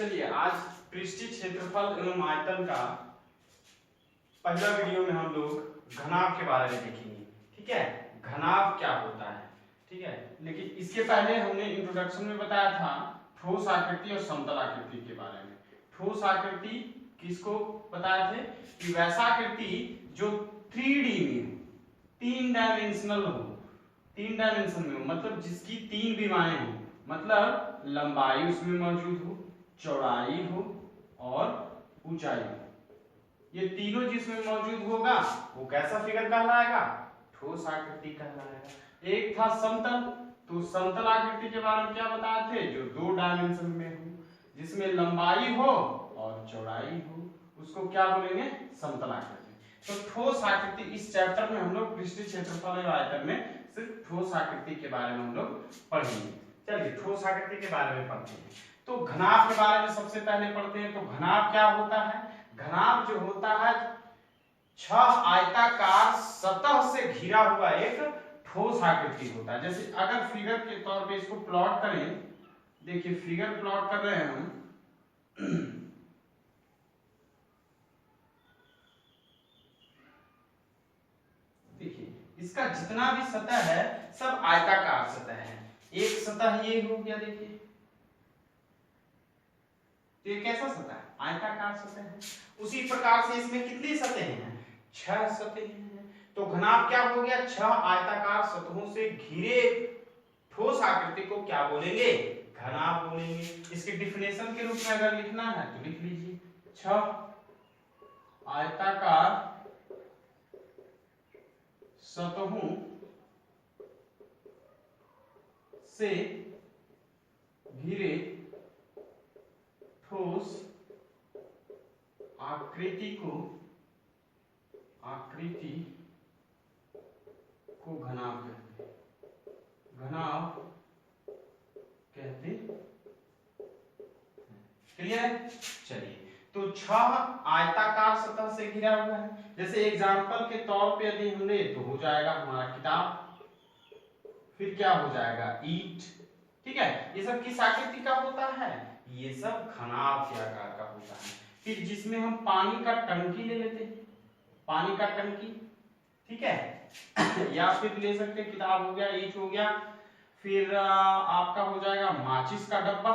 चलिए आज पृष्ठीय क्षेत्रफल एवं आयतन का पहला वीडियो में हम लोग घनाभ के बारे में देखेंगे। ठीक है, घनाभ क्या होता है। ठीक है, लेकिन इसके पहले हमने इंट्रोडक्शन में बताया था ठोस आकृति और समतल आकृति के बारे में। ठोस आकृति किसको बताए थे कि वैसा आकृति जो 3D में हो, 3 डायमेंशनल हो, 3 डायमेंशन में हो, मतलब जिसकी 3 विमाएं हो, मतलब लंबाई उसमें मौजूद हो, चौड़ाई हो और ऊंचाई हो। ये तीनों जिसमें मौजूद होगा वो कैसा फिगर कहलाएगा? ठोस आकृति कहलाएगा। एक था समतल, तो समतल आकृति के बारे में क्या बताए थे? जो 2 डायमेंशन में हो, जिसमें लंबाई हो और चौड़ाई हो, उसको क्या बोलेंगे? समतल आकृति। तो ठोस आकृति इस चैप्टर में हम लोग पृष्ठीय क्षेत्रफल एवं आयतन में सिर्फ ठोस आकृति के बारे में हम लोग पढ़ेंगे। चलिए ठोस आकृति के बारे में पढ़ते हैं। तो घनाभ के बारे में सबसे पहले पढ़ते हैं। तो घनाभ क्या होता है? घनाभ जो होता है 6 आयताकार सतह से घिरा हुआ एक ठोस आकृति होता है। जैसे अगर फिगर के तौर पे इसको प्लॉट करें, देखिए फिगर प्लॉट कर रहे हैं हम। देखिए इसका जितना भी सतह है सब आयताकार सतह है। एक सतह ये हो गया, देखिए तो ये कैसा सतह है? आयताकार सतह है। उसी प्रकार से इसमें कितनी सतहें हैं? 6 सतहें हैं। तो घनाभ क्या हो गया? 6 आयताकार सतहों से घिरे ठोस आकृति को क्या बोलेंगे? घनाभ बोलेंगे। इसके डिफिनेशन के रूप में अगर लिखना है तो लिख लीजिए 6 आयताकार सतहों से घिरे ठोस आकृति को घनाभ कहते हैं। घनाभ कहते हैं। क्लियर है? चलिए तो 6 आयताकार सतह से घिरा हुआ है। जैसे एग्जांपल के तौर पे यदि हम ले तो हो जाएगा हमारा किताब, फिर क्या हो जाएगा? ईंट। ठीक है, ये सब किस आकृति का होता है? ये सब घनाभ के आकार का होता है। फिर जिसमें हम पानी का टंकी ले लेते हैं, पानी का टंकी, ठीक है या फिर ले सकते हैं किताब हो गया, ईंट हो गया, फिर आपका हो जाएगा माचिस का डब्बा,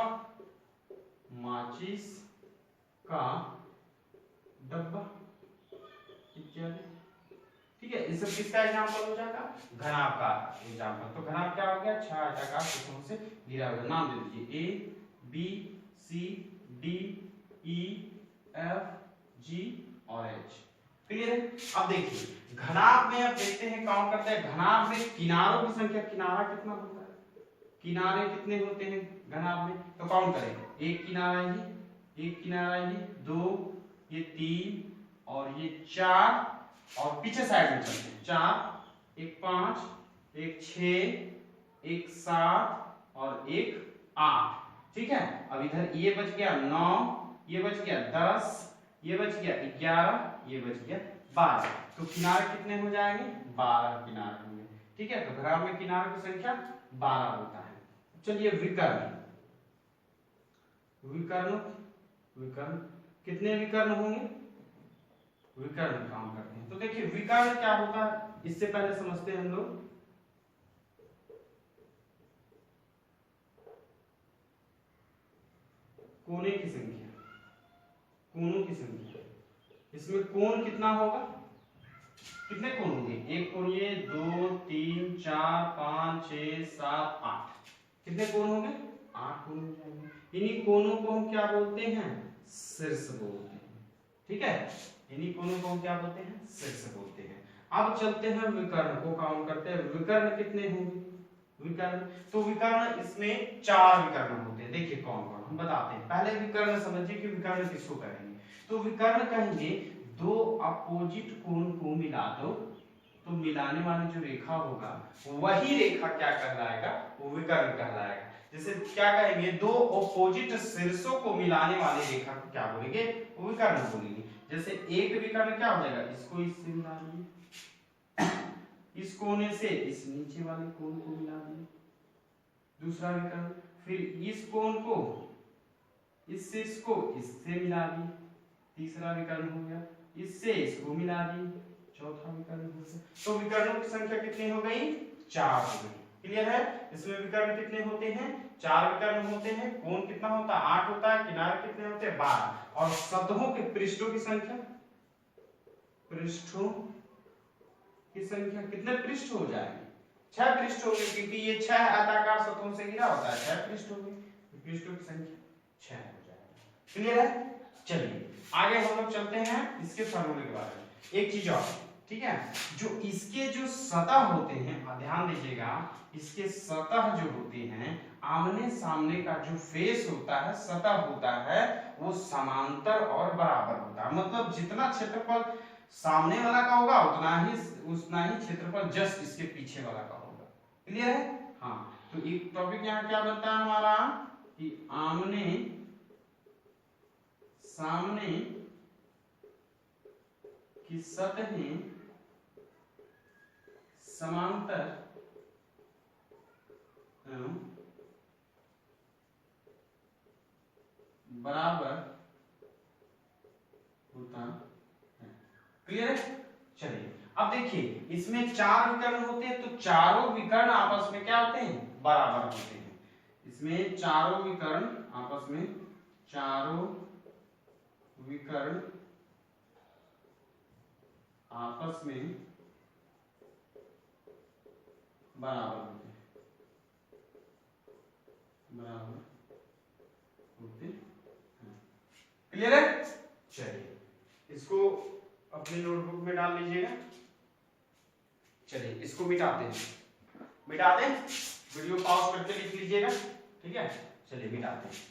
माचिस का डब्बा इत्यादि। ठीक है, इस सब किसका एग्जांपल हो जाएगा? घनाभ का एग्जांपल। तो घनाभ क्या हो गया? 6 आयताकार सतहों से घिरा हुआ। नाम दे दीजिए A B C D E F G और H। क्लियर है? अब देखिए घनाभ में अब देखते हैं कौन करते हैं। घनाभ में किनारों की संख्या, किनारा कितना होता है? किनारे कितने होते हैं घनाभ में? तो कौन करें? एक किनारा ये, एक किनारा ये, 2, ये 3 और ये 4 और पीछे साइड में चलते हैं 4, एक 5, एक 6, एक 7 और एक 8। ठीक है, अब इधर ये बच गया 9, ये बच गया 10, ये बच गया 11, ये बच गया 12। तो किनारे कितने हो जाएंगे? 12 किनारे होंगे। ठीक है, तो घनाभ में किनारों की संख्या 12 होता है। चलिए विकर्ण, विकर्ण, विकर्ण कितने विकर्ण होंगे? विकर्ण काम करते हैं। तो देखिए विकर्ण क्या होता है इससे पहले समझते हैं हम लोग। कोने की संख्या, कोनों की संख्या, इसमें कोण कितना होगा? कितने कोण होंगे? एक कोण ये, 2 3 4 5 6 7 8। कितने कोण होंगे? 8 कोण हो जाएंगे। इन्हीं कोणों को हम क्या बोलते हैं? शीर्ष बोलते हैं। ठीक है, इन्हीं कोणों को हम क्या बोलते हैं? शीर्ष बोलते हैं। अब चलते हैं विकर्ण को काउंट करते हैं। विकर्ण कितने होंगे? विकर्ण, तो विकर्ण इसमें 4 विकर्ण होते हैं। देखिए कौन कौन हम बताते हैं। पहले विकर्ण समझिए कि विकर्ण किसको कहेंगे। तो विकर्ण कहेंगे 2 अपोजिट कोण को मिला दो, तो मिलाने वाली जो रेखा होगा वही रेखा क्या कहलाएगा? वो विकर्ण कहलाएगा। जैसे क्या कहेंगे? 2 अपोजिट शीर्षों को मिलाने वाली रेखा को क्या बोलेंगे? वो विकर्ण बोलेंगे। जैसे एक विकर्ण क्या हो जाएगा? इसको इससे मिला दिए, इस कोने से इस नीचे वाले कोण को मिला दिए, दूसरा विकर्ण। फिर इस कोण को इससे इसको इससे मिला दी, तीसरा विकर्ण हो गया, इससे इसको मिला दी, चौथा विकर्ण हो गया। तो विकर्णों की संख्या कितनी हो गई? 4 हो गई। क्लियर है? इसमें विकर्ण कितने होते हैं? 4 विकर्ण होते हैं। कोण कितना होता है? 8 होता है। किनारे कितने होते हैं? 12। और सतहों के पृष्ठों की संख्या, पृष्ठों की संख्या कितने पृष्ठ हो जाएंगे? 6 पृष्ठ हो गए, क्योंकि ये 6 आयताकार सतहों से घिरा होता है। 6 पृष्ठ हो गए, पृष्ठों की संख्या 6 हो जाएगी। क्लियर है? चलिए आगे हम लोग चलते हैं इसके फॉर्मूले के बारे में। एक चीज और, ठीक है, जो इसके जो सतह होते हैं, ध्यान दीजिएगा, इसके सतह जो होते हैं, आमने सामने का जो फेस होता है, सतह होता है, वो समांतर और बराबर होता है। मतलब जितना क्षेत्रफल सामने वाला का होगा उतना ही क्षेत्रफल जस्ट इसके पीछे वाला का होगा। क्लियर है? हाँ, तो एक टॉपिक यहाँ क्या बनता है हमारा कि आमने सामने की सतहें समांतर एवं बराबर होता है। क्लियर है? चलिए अब देखिए, इसमें 4 विकर्ण होते हैं, तो चारों विकर्ण आपस में क्या होते हैं? बराबर होते हैं। इसमें चारों विकर्ण आपस में, चारों विकर्ण आपस में बराबर होते हैं, बराबर होते हैं। क्लियर है? चलिए इसको अपनी नोटबुक में डाल लीजिएगा। चलिए इसको मिटाते हैं, मिटा दें, वीडियो पॉज करके लिख लीजिएगा। ठीक है, चलिए मिटाते हैं।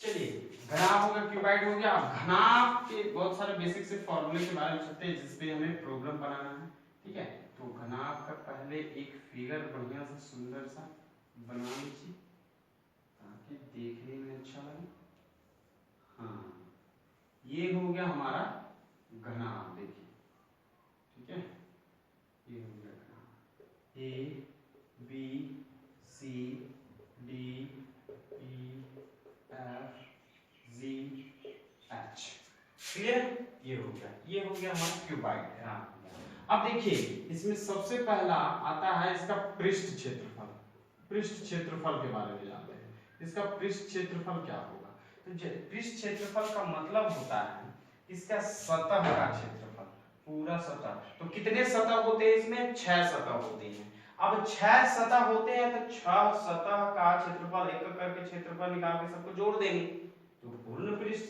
चलिए घनाभ हो गया, क्यूबाइड हो गया। अब घनाभ के बहुत सारे बेसिक से फॉर्मूले के बारे में चलते हैं, जिसपे हमें प्रोग्राम बनाना है। ठीक है, तो घनाभ का पहले एक फिगर बढ़िया सा सुंदर सा बना लीजिए ताकि देखने में अच्छा लगे। हाँ, ये हो गया हमारा घनाभ। देखिए, ठीक है, ये हो गया घनाभ। A B C D E F G H. Clear? ये हो गया हमारा क्यूबाइड। अब देखिए, इसमें सबसे पहला आता है इसका पृष्ठ क्षेत्रफल। पृष्ठ क्षेत्रफल के बारे में जानते हैं। इसका पृष्ठ क्षेत्रफल क्या होगा? तो पृष्ठ क्षेत्रफल का मतलब होता है इसका सतह का क्षेत्रफल, पूरा सतह। तो कितने सतह होते हैं इसमें? 6 सतह होते हैं। अब 6 सतह होते हैं, तो 6 सतह का क्षेत्रफल एक एक करके क्षेत्रफल निकाल के सबको जोड़ देंगे, तो पूर्ण पृष्ठ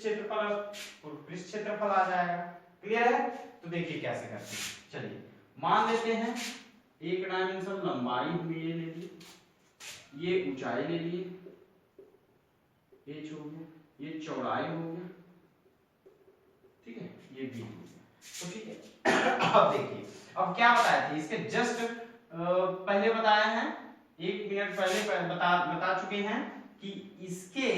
क्षेत्रफल आ जाएगा। क्लियर है? तो देखिए कैसे करते हैं। चलिए मान लेते हैं एक डायमेंशन लंबाई हमने ये ले ली, ये ऊंचाई ले ली, h हो गया, ये चौड़ाई हो गया, ठीक है, ये b हो गया। तो ठीक है, अब देखिए, अब क्या बताए थे इसके जस्ट पहले बताए हैं, 1 मिनट पहले बता चुके हैं कि इसके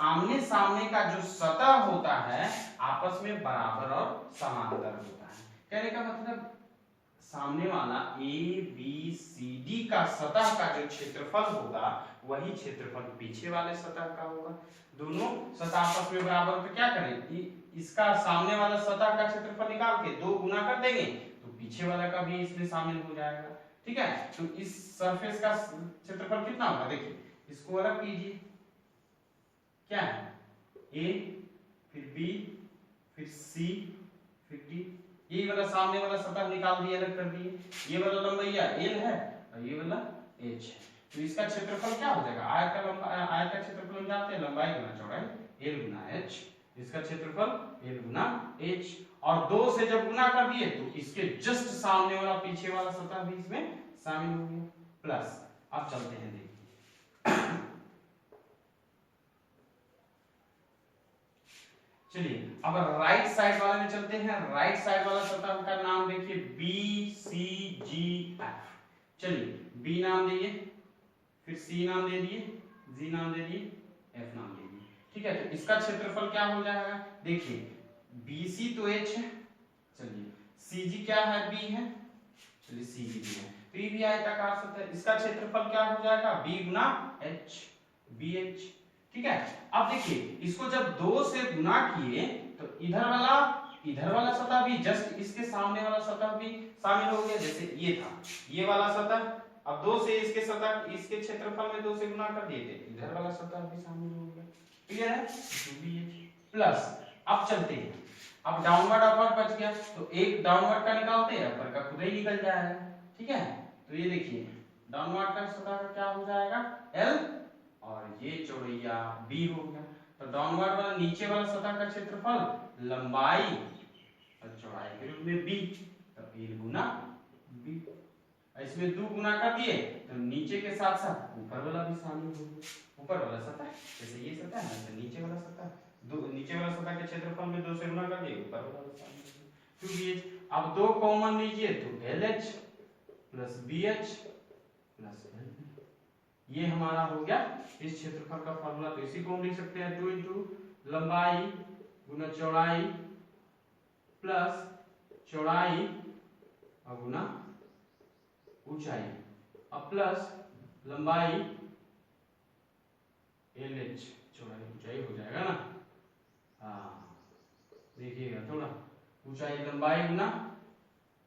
आमने सामने का जो सतह होता है आपस में बराबर और समांतर होता है। कहने का मतलब सामने वाला ए बी सी डी का सतह का जो क्षेत्रफल होगा वही क्षेत्रफल पीछे वाले सतह का होगा। दोनों सतह आपस में बराबर, तो क्या करें, इसका सामने वाला सतह का क्षेत्रफल निकाल के 2 गुना कर देंगे, तो पीछे वाला का भी इसमें शामिल हो जाएगा। ठीक है, तो इस सरफेस का क्षेत्रफल कितना होगा? देखिए इसको अलग कीजिए, क्या है, ए फिर बी फिर सी फिर डी, ये वाला सामने वाला सतह निकाल दिए, अलग कर दिए। ये वाला लंबाई एल है और ये वाला एच है, तो इसका क्षेत्रफल क्या हो जाएगा? आयत का क्षेत्रफल हम जानते हैं, लंबाई गुना चौड़ाई एल गुना एच, इसका क्षेत्रफल एल गुना एच, और 2 से जब गुना कर दिए तो इसके जस्ट सामने वाला पीछे वाला सतह भी इसमें शामिल हो गया, प्लस। अब चलते हैं, देखिए चलिए अब राइट साइड वाले में चलते हैं। राइट साइड वाला सतह का नाम देखिए बी सी जी एफ। चलिए बी नाम दिए, फिर सी नाम दे दिए, जी नाम दे दिए, एफ नाम दे दिए। ठीक है, तो इसका क्षेत्रफल क्या हो जाएगा, देखिए BC तो H है, चलिए CG क्या है, B है, चलिए CG भी है, तो ये भी आयताकार सतह है, इसका क्षेत्रफल क्या हो जाएगा, B गुना H, BH। ठीक है, अब देखिए इसको जब 2 से गुना किए तो इधर वाला सतह भी जस्ट इसके सामने वाला सतह भी शामिल हो गया, जैसे ये था ये वाला सतह, अब 2 से इसके सतह इसके क्षेत्रफल में 2 से गुना कर दिए थे, इधर वाला सतह भी शामिल हो गया, क्लियर है, प्लस अब चलते हैं, अब डाउनवर्ड अपर बच गया, तो एक डाउनवर्ड का निकालते हैं, अपर का खुद ही निकल जाएगा। ठीक है, तो ये देखिए डाउनवर्ड का सतह का क्या हो जाएगा L और ये चौड़ैया B हो गया, तो डाउनवर्ड वाला नीचे वाला सतह का क्षेत्रफल लंबाई और चौड़ाई के रूप में B, तो A गुना B, इसमें 2 गुना कर दिए तो नीचे के साथ साथ ऊपर वाला भी शामिल हो गया, ऊपर वाला सतह जैसे ये सतह है तो नीचे वाला सतह, नीचे वाला सतह के क्षेत्रफल में 2 से गुना कर दिए, ऊपर वाला भी शामिल हो गया, 2BH। अब 2 कॉमन लीजिए तो LH plus BH plus LB, ये हमारा हो गया इस क्षेत्रफल का फार्मूला। तो इसी को हम लिख सकते हैं 2 इंटू लंबाई गुना चौड़ाई प्लस चौड़ाई और गुना ऊंचाई, अब प्लस लंबाई LH चौड़ाई ऊंचाई हो जाएगा ना, हाँ देखिएगा थोड़ा, ऊंचाई लंबाई गुना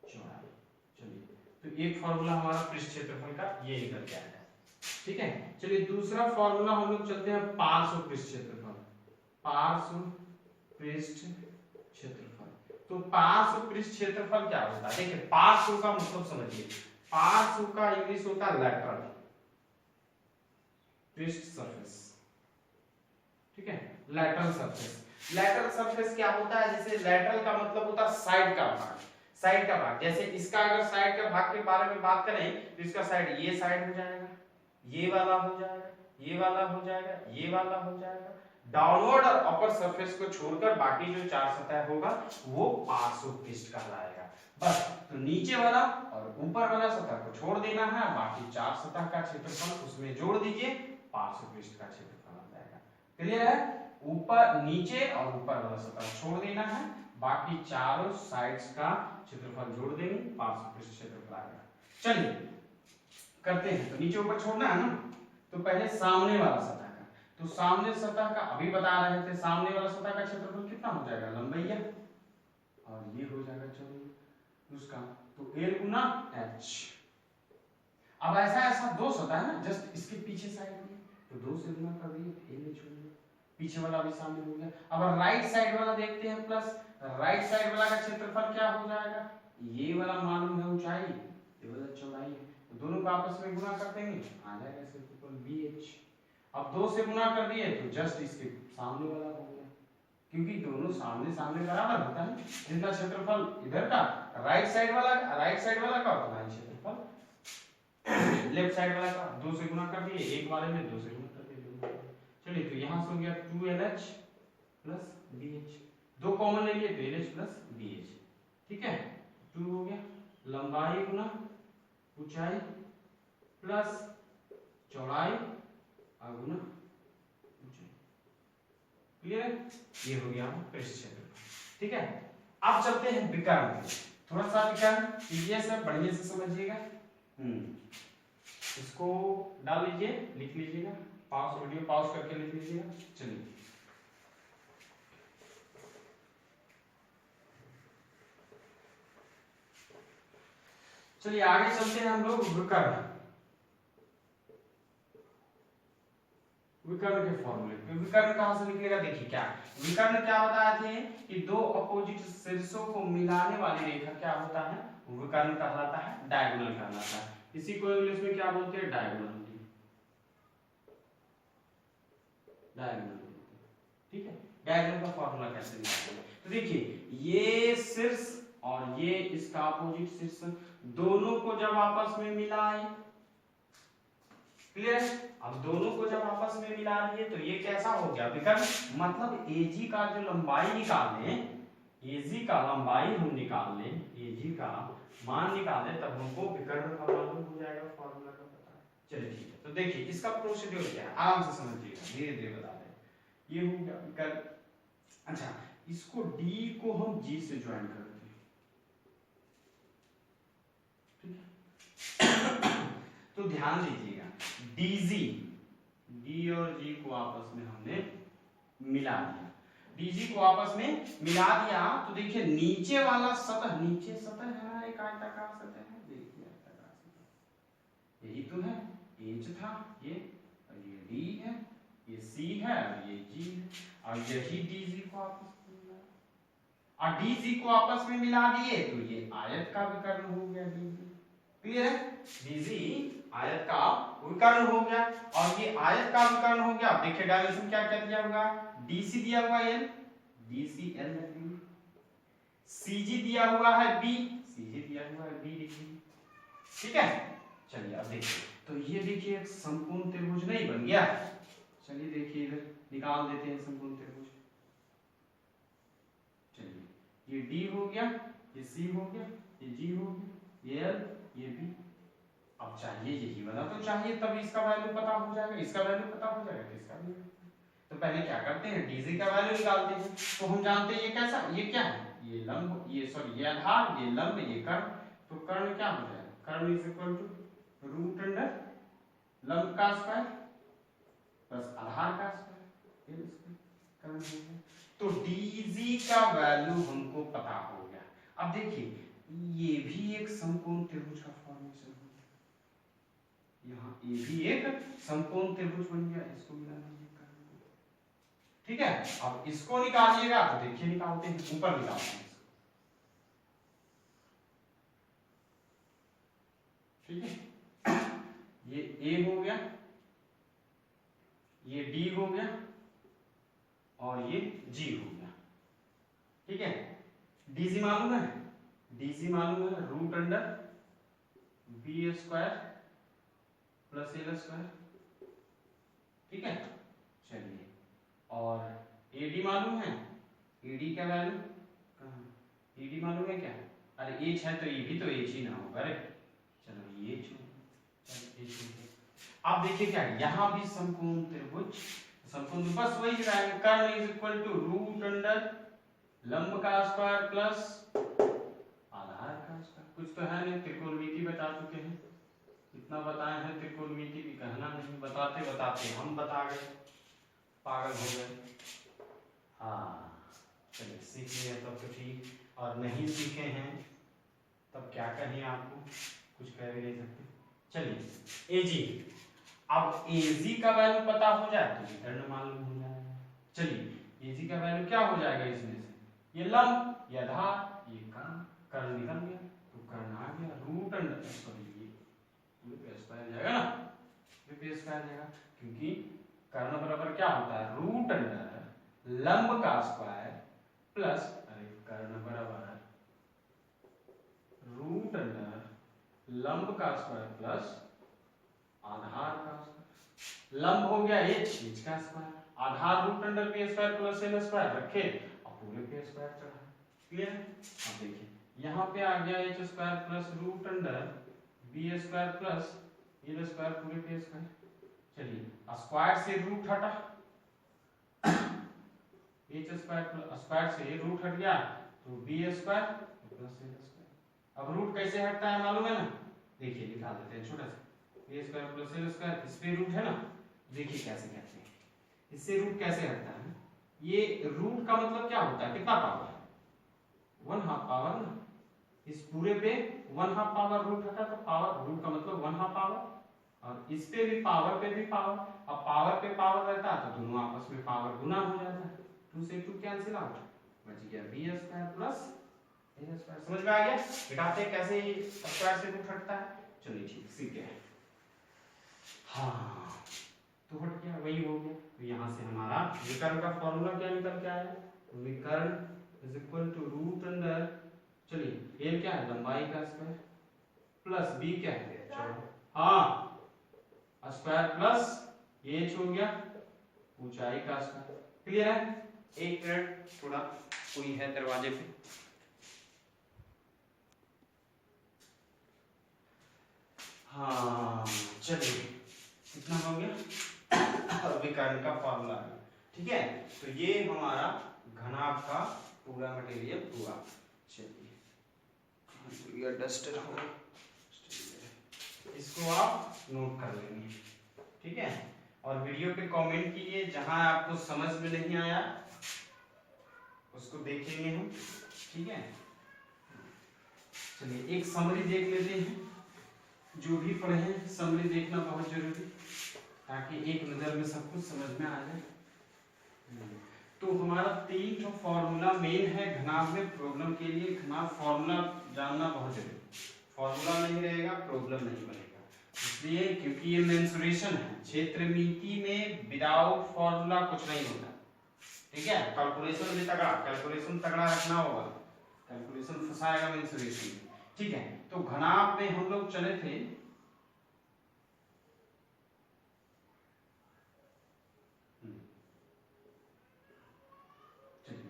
चौड़ाई। चलिए तो एक फॉर्मूला हमारा पृष्ठ क्षेत्रफल का ये निकल के आया। ठीक है, चलिए दूसरा फॉर्मूला हम लोग चलते हैं पार्श्व पृष्ठ क्षेत्रफल, पार्श्व पृष्ठ क्षेत्रफल। तो पार्श्व पृष्ठ क्षेत्रफल क्या होता है, देखिए पार्श्व का मतलब समझिए, पार्श्व का इंग्लिश होता है लैटरल पृष्ठ सरफेस। ठीक है, लैटरल सरफेस, लैटरल सरफेस क्या होता है, जैसे लैटरल का मतलब होता है साइड का भाग, साइड का भाग, जैसे इसका अगर साइड का भाग के बारे में बात करें तो इसका साइड ये साइड हो जाएगा, ये वाला हो जाएगा, ये वाला हो जाएगा, ये वाला हो जाएगा, डाउनवर्ड और अपर सरफेस को छोड़कर बाकी जो 4 सतह होगा वो पार्श्व पृष्ठ कहलाएगा। बस, तो नीचे वाला और ऊपर वाला सतह को छोड़ देना है, बाकी 4 सतह का क्षेत्रफल उसमें जोड़ दीजिए, पार्श्व पृष्ठ का क्षेत्रफल आ जाएगा। क्लियर है, ऊपर नीचे और ऊपर वाला सतह छोड़ देना है, बाकी चारों साइड्स का क्षेत्रफल जोड़ देंगे, पार्श्व पृष्ठ क्षेत्रफल आ गया। चलिए करते हैं, तो नीचे ऊपर छोड़ना है ना, तो पहले सामने वाला सतह का, तो सामने सतह का अभी बता रहे थे, सामने वाला सतह का क्षेत्रफल कितना हो जाएगा, लंबाई और ये हो जाएगा चौड़ाई उसका, तो L गुना H। अब ऐसा 2 सतह है ना जस्ट इसके पीछे साइड में, तो 2 से गुना कर दिए, L छोड़ दिया, पीछे वाला भी शामिल हो गया। अब राइट साइड वाला देखते हैं, प्लस राइट साइड वाला का क्षेत्रफल क्या हो जाएगा, ये वाला मालूम है ऊंचाई, ये वाला चौड़ाई है, तो दोनों को आपस में गुना कर देंगे, आ जाएगा क्षेत्रफल BH। अब 2 से गुना कर दिए तो जस्ट इसके सामने वाला हो गया, क्योंकि दोनों सामने सामने बराबर होता है, जितना क्षेत्रफल इधर का राइट साइड वाला का उतना ही क्षेत्रफल लेफ्ट साइड वाला का, 2 से गुना कर दिए, एक वाले में 2 से गुना कर दिए। चलिए तो यहां से हो गया 2LH प्लस BH, 2 कॉमन ले लिए तो LH प्लस BH। ठीक है, 2 हो गया, लंबाई गुना ऊंचाई प्लस चौड़ाई और गुना ऊंचाई। क्लियर है, ये हो गया पृष्ठ क्षेत्रफल। ठीक है, अब चलते हैं विकर्ण, थोड़ा सा विकर्ण पीजीएस है, बढ़िया से समझिएगा। इसको डाल लीजिए, लिख लीजिएगा, पॉज वीडियो पॉज करके लिख लीजिएगा। चलिए चलिए आगे चलते हैं हम लोग विकर्ण, विकर्ण के फॉर्मूले। विकर्ण कहां से निकलेगा, देखिए क्या विकर्ण क्या होता है कि 2 अपोजिट शीर्षों को मिलाने वाली रेखा क्या होता है, विकर्ण कहलाता है, डायगोनल कहलाता है। इसी को इंग्लिश में क्या बोलते हैं, डायगोनल, डायगोनल। ठीक है, डायगोनल का फॉर्मूला कैसे निकालेंगे, तो देखिए ये शीर्ष और ये इसका अपोजिट शीर्ष दोनों को जब आपस में मिलाएं, क्लियर, अब दोनों को जब आपस में मिला दिए तो ये कैसा हो गया विकर्ण, मतलब AG का जो लंबाई निकाल लें, AG का लंबाई हम निकाल लें, AG का मान निकाल लें, तब हमको विकर्ण का मालूम हो जाएगा, फॉर्मूला का पता है। चलिए ठीक है, तो देखिए इसका प्रोसीड्यूर क्या है, आराम से समझिएगा, धीरे धीरे बता रहे हैं। ये हो गया विकर्ण। अच्छा, इसको डी को हम जी से ज्वाइन कर देते हैं, ठीक है। तो ध्यान दीजिएगा, डीजी, डी और जी को आपस में हमने मिला दिया, डीजी को आपस में मिला दिया, तो देखिए नीचे वाला सतह, नीचे सतह है ना, एक आयताकार सतह है, देखिए आयताकार सतह, यही तो है, एच था ये, और ये डी है, ये सी है और ये जी है, और यही डीजी को आपस में मिला, और डीजी को आपस में मिला दिए तो ये आयत का विकर्ण हो गया डीजी। क्लियर है, डीजी आयत का विकर्ण हो गया, और ये आयत का विकर्ण हो गया। अब देखिए डायमेंशन क्या क्या दिया होगा, डीसी दिया हुआ एल, डीसी एल लिखेंगे, सीजी दिया हुआ है बी, सीजी दिया हुआ है बी लिखेंगे, ठीक है। चलिए अब देखिए, तो ये देखिए एक समकोण त्रिभुज नहीं बन गया। चलिए देखिए इधर निकाल देते हैं समकोण त्रिभुज। चलिए ये डी हो गया, ये सी हो गया, ये जी हो गया, ये एल, ये बी। अब चाहिए यही वाला, तो चाहिए तब इसका वैल्यू पता हो जाएगा, इसका वैल्यू पता हो जाएगा तो इसका भी। तो पहले क्या करते हैं, डीजी का वैल्यू निकालते हैं। तो हम जानते हैं ये कैसा, ये क्या है, ये लंब, ये सॉरी ये आधार, ये लंब, ये कर्ण। तो कर्ण क्या हो जाएगा, कर्ण is equal to root under लंब का स्क्वायर प्लस आधार का स्क्वायर, ये कर्ण हो गया। तो डीजी का वैल्यू हमको पता हो गया। अब देखिए ये भी एक समकोण त्रिभुज का फॉर्मेशन हो गया, यहाँ ये भी एक समकोण त्रिभुज बन गया, इसको मिला दीजिए, ठीक है। अब इसको निकालिएगा तो देखिए निकालते हैं, ऊपर निकालते हैं इसको, ठीक है। ये ए हो गया, ये डी हो गया, और ये जी हो गया, ठीक है। डीजी मालूम है, डीजी मालूम है root under B square plus L square, ठीक है। चलिए, और एडी मालूम है, एडी का वैल्यू कहाँ, एडी मालूम है क्या, अरे एच है तो ये भी तो एच ही ना होगा, अरे चलो ये एच हो। आप देखिए क्या, यहाँ भी समकोण त्रिभुज, समकोण बस वही रहेगा, कर्ण is equal to root under लंब का स्क्वायर प्लस आधार का स्क्वायर। कुछ तो है नहीं, त्रिकोणमिति बता चुके हैं, इतना बताए हैं, त्रिकोणमिति भी कहना नहीं, बताते बताते हम बता गए, पागल हो गए। हाँ चलिए, सीख लिए तब तो ठीक, और नहीं सीखे हैं तब क्या कहें, आपको कुछ कह भी नहीं सकते। चलिए एजी, अब एजी का वैल्यू पता हो जाए तो विकर्ण मालूम हो जाएगा। चलिए एजी का वैल्यू क्या हो जाएगा इसमें से, ये लंब, ये आधार, ये कर्ण, कर्ण निकल गया तो कर्ण आ गया, रूट अंडर सॉरी ये स्क्वायर जाएगा ना, ये स्क्वायर जाएगा, क्योंकि कर्ण बराबर क्या होता है, रूट अंडर लंब का स्क्वायर प्लस, अरे कर्ण बराबर रूट अंडर लंब का स्क्वायर प्लस आधार का स्क्वायर। लंब हो गया एच का स्क्वायर, आधार root under B square plus L square रखे और पूरे पे स्क्वायर चढ़ा। क्लियर है, अब देखिए यहाँ पे आ गया h square plus root under B square plus L square पूरे पे स्क्वायर। चलिए स्क्वायर से रूट हटा, एच स्क्वायर प्लस स्क्वायर से रूट हट गया तो b square plus L square. अब रूट कैसे हटता है मालूम है ना, देखिए निकाल देते हैं छोटा सा, ए स्क्वायर प्लस एल स्क्वायर, इस पे रूट है ना, देखिए कैसे कहते हैं, इससे रूट कैसे हटता है, ये रूट का मतलब क्या होता है, कितना पावर, 1/2 पावर ना, इस पूरे पे 1/2 पावर रूट हटा तो पावर, रूट का मतलब 1/2 पावर, और इस पे भी पावर, अब पावर पे पावर रहता है तो दोनों आपस में पावर गुना हो जाता है, 2 से 2 कैंसिल आउट, बच गया b square plus L square. समझ में आ गया, घटाते हैं कैसे स्क्वायर से रूट हटता है। चलिए ठीक, सीख गए, हाँ तो हट गया, वही हो गया। तो यहाँ से हमारा विकर्ण का फॉर्मूला क्या निकल के आया, विकर्ण is equal to root under, चलिए एल क्या है, लंबाई का स्क्वायर प्लस बी क्या है, हाँ स्क्वायर प्लस एच हो गया ऊंचाई का स्क्वायर। क्लियर है, एक मिनट थोड़ा कोई है दरवाजे पे, हाँ चलिए कितना हो गया, विकर्ण का फॉर्मूला ठीक है, तो ये हमारा घनाभ का पूरा मटेरियल हुआ। चलिए डस्टर हो, इसको आप नोट कर लेंगे, ठीक है। और वीडियो पे कमेंट कीजिए, जहां आपको समझ में नहीं आया उसको देखेंगे हम, ठीक है। चलिए एक समरी देख लेते हैं, जो भी पढ़े हैं समरी देखना बहुत जरूरी, ताकि एक नजर में सब कुछ समझ में आ जाए। तो हमारा 3 तो फॉर्मूला मेन है घनाभ में प्रॉब्लम के लिए। घनाभ फॉर्मूला जानना बहुत जरूरी, फॉर्मूला नहीं रहेगा प्रॉब्लम नहीं बनेगा, इसलिए क्योंकि ये मेंसुरेशन है। क्षेत्रमिति में विदाउट फॉर्मूला कुछ नहीं होता, ठीक है। कैलकुलेशन भी तगड़ा, कैलकुलेशन तगड़ा रखना होगा, कैलकुलेशन फंसाएगा मेंसुरेशन में, ठीक है। तो घनाभ में हम लोग चले थे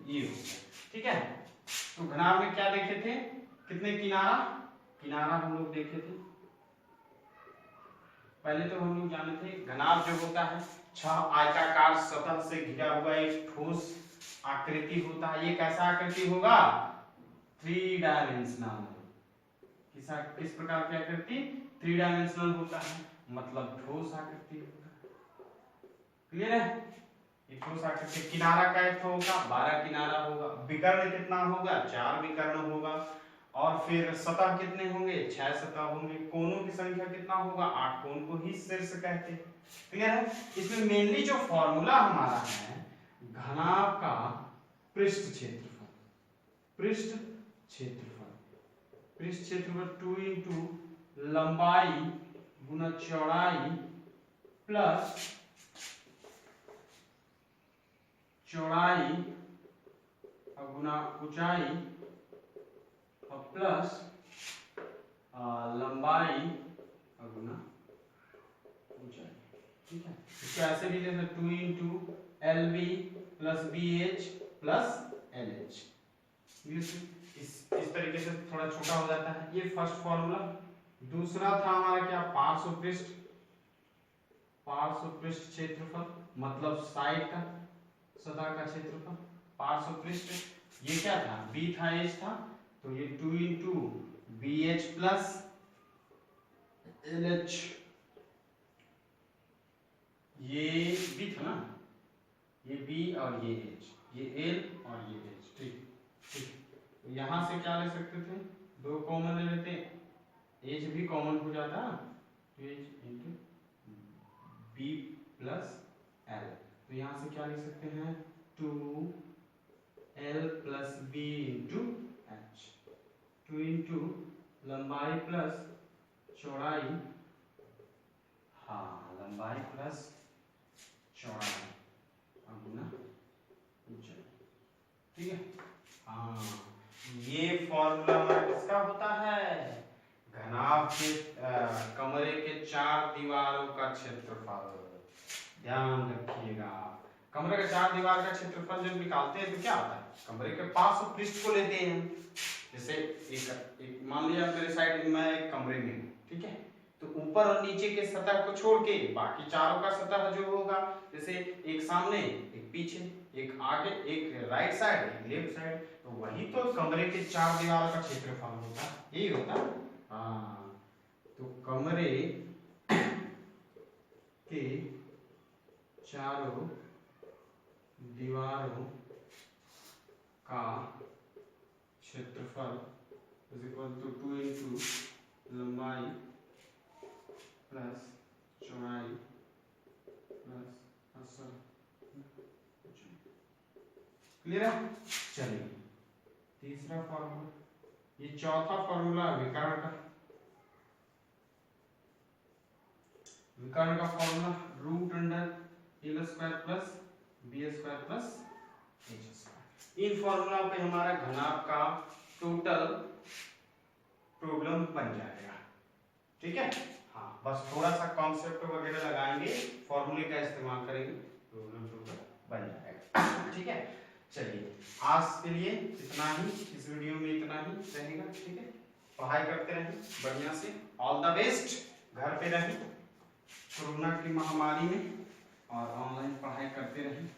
ये हो गया, ठीक है। तो घनाभ में क्या देखे थे, कितने किनारा, किनारा हम लोग देखे थे। पहले तो हम लोग जाने थे घनाभ जो होता है 6 आयताकार सतह से घिरा हुआ एक ठोस आकृति होता है। ये कैसा आकृति होगा, 3 डायमेंशनल। किस प्रकार की आकृति, 3 डायमेंशनल होता है, मतलब ठोस आकृति होता है। क्लियर है, ये ठोस आकृति। किनारा कैसा होगा, 12 किनारा होगा। विकर्ण कितना होगा, 4 विकर्ण होगा। और फिर सतह कितने होंगे, 6 सतह होंगे। कोणों की संख्या कितना होगा, 8 कोण को ही शीर्ष कहते हैं। क्लियर है। इसमें मेनली जो फॉर्मूला हमारा है घनाभ का पृष्ठ क्षेत्रफल, पृष्ठ क्षेत्रफल, पृष्ठ क्षेत्रफल 2 इंटू लंबाई गुना चौड़ाई प्लस चौड़ाई और गुना ऊंचाई और प्लस लंबाई और गुना ऊंचाई, ठीक है। इसको ऐसे भी लिख सकते 2 into l b plus b h plus l h. इस तरीके से थोड़ा छोटा हो जाता है। ये फर्स्ट फॉर्मूला। दूसरा था हमारा क्या, पार्श्व पृष्ठ, पार्श्व पृष्ठ क्षेत्रफल मतलब साइड का सतह का क्षेत्रफल, पार्श्व पृष्ठ। ये क्या था, बी था एच था, तो ये 2 into b h plus l h, ये बी था ना, ये बी और ये एच, ये एल और ये एच, ठीक ठीक। तो यहां से क्या ले सकते थे, 2 कॉमन ले लेते, एच भी कॉमन हो जाता, h into b plus l. तो यहां से क्या लिख सकते हैं, 2l plus b into h, 2 into लंबाई प्लस चौड़ाई, हाँ लंबाई प्लस चौड़ाई और गुना ऊंचाई, ठीक है। हाँ ये फॉर्मूला हमारा किसका होता है, घनाभ के कमरे के 4 दीवारों का क्षेत्रफल। ध्यान रखिएगा, कमरे के 4 दीवार का क्षेत्रफल जब निकालते हैं तो क्या होता है, कमरे के पार्श्व पृष्ठ को लेते हैं। जैसे एक मान लिया मेरे साइड में मैं एक कमरे में हूँ, ठीक है। तो ऊपर और नीचे के सतह को छोड़ के बाकी चारों का सतह जो होगा, जैसे एक सामने एक पीछे एक आगे एक राइट साइड एक लेफ्ट साइड, तो वही तो कमरे के 4 दीवारों का क्षेत्रफल होता है, यही होता है। हाँ तो कमरे के चारों दीवारों का क्षेत्रफल इज इक्वल टू 2 इंटू लंबाई प्लस चौड़ाई प्लस असर। क्लियर है। चलिए तीसरा फॉर्मूला, ये चौथा फॉर्मूला विकर्ण का। विकर्ण का formula root under L square plus B square plus H square. इन फॉर्मूला पे हमारा घनाभ का टोटल प्रॉब्लम बन जाएगा, ठीक है। हाँ बस थोड़ा सा कॉन्सेप्ट वगैरह लगाएंगे, फॉर्मूले का इस्तेमाल करेंगे, प्रॉब्लम टोटल बन जाएगा, ठीक है। चलिए आज के लिए इतना ही, इस वीडियो में इतना ही रहेगा, ठीक है। पढ़ाई करते रहें बढ़िया से, ऑल द बेस्ट। घर पे रहें कोरोना की महामारी में और ऑनलाइन पढ़ाई करते रहें।